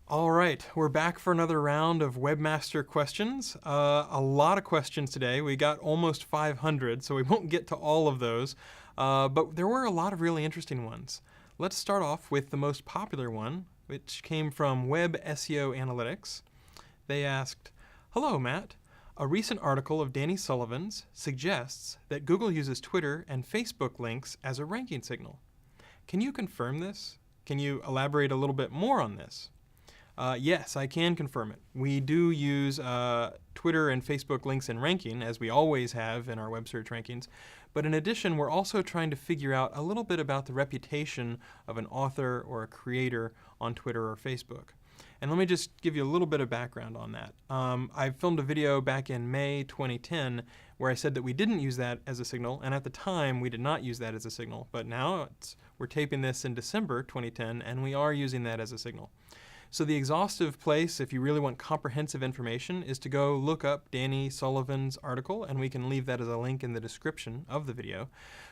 All right, we're back for another round of Webmaster questions. A lot of questions today. We got almost 500, so we won't get to all of those. But there were a lot of really interesting ones. Let's start off with the most popular one, which came from Web SEO Analytics. They asked, "Hello, Matt. A recent article of Danny Sullivan's suggests that Google uses Twitter and Facebook links as a ranking signal. Can you confirm this? Can you elaborate a little bit more on this?" Yes, I can confirm it. We do use Twitter and Facebook links in ranking, as we always have in our web search rankings. But in addition, we're also trying to figure out a little bit about the reputation of an author or a creator on Twitter or Facebook. And let me just give you a little bit of background on that. I filmed a video back in May 2010 where I said that we didn't use that as a signal, and at the time we did not use that as a signal. But now we're taping this in December 2010, and we are using that as a signal. So the exhaustive place, if you really want comprehensive information, is to go look up Danny Sullivan's article, and we can leave that as a link in the description of the video.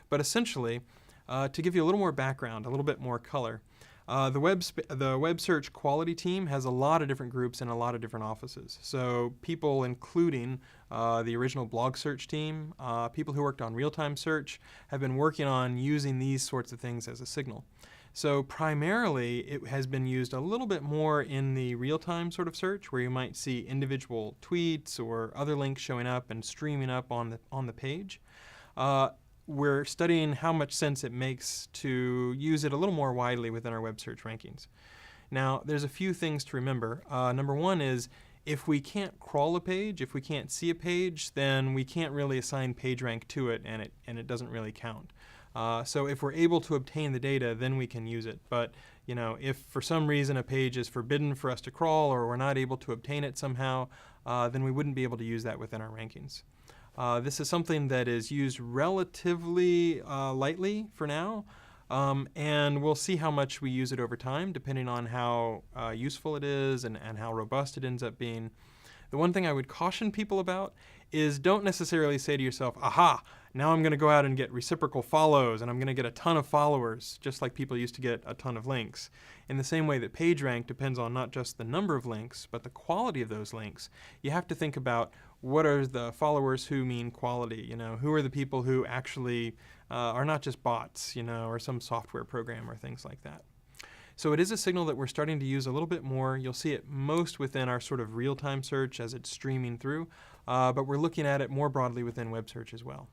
But essentially, to give you a little more background, a little bit more color, the web search quality team has a lot of different groups and a lot of different offices. So people including the original blog search team, people who worked on real-time search, have been working on using these sorts of things as a signal. So primarily, it has been used a little bit more in the real-time sort of search, where you might see individual tweets or other links showing up and streaming up on the page. We're studying how much sense it makes to use it a little more widely within our web search rankings. Now, there's a few things to remember. Number one is, if we can't crawl a page, if we can't see a page, then we can't really assign PageRank to it, and it doesn't really count. So if we're able to obtain the data, then we can use it. But if for some reason a page is forbidden for us to crawl, or we're not able to obtain it somehow, then we wouldn't be able to use that within our rankings. This is something that is used relatively lightly for now, and we'll see how much we use it over time, depending on how useful it is and how robust it ends up being. The one thing I would caution people about is, don't necessarily say to yourself, aha, now I'm going to go out and get reciprocal follows and I'm going to get a ton of followers, just like people used to get a ton of links. In the same way that PageRank depends on not just the number of links, but the quality of those links, you have to think about, what are the followers who mean quality? Who are the people who actually are not just bots, or some software program or things like that. So it is a signal that we're starting to use a little bit more. You'll see it most within our sort of real-time search as it's streaming through, but we're looking at it more broadly within web search as well.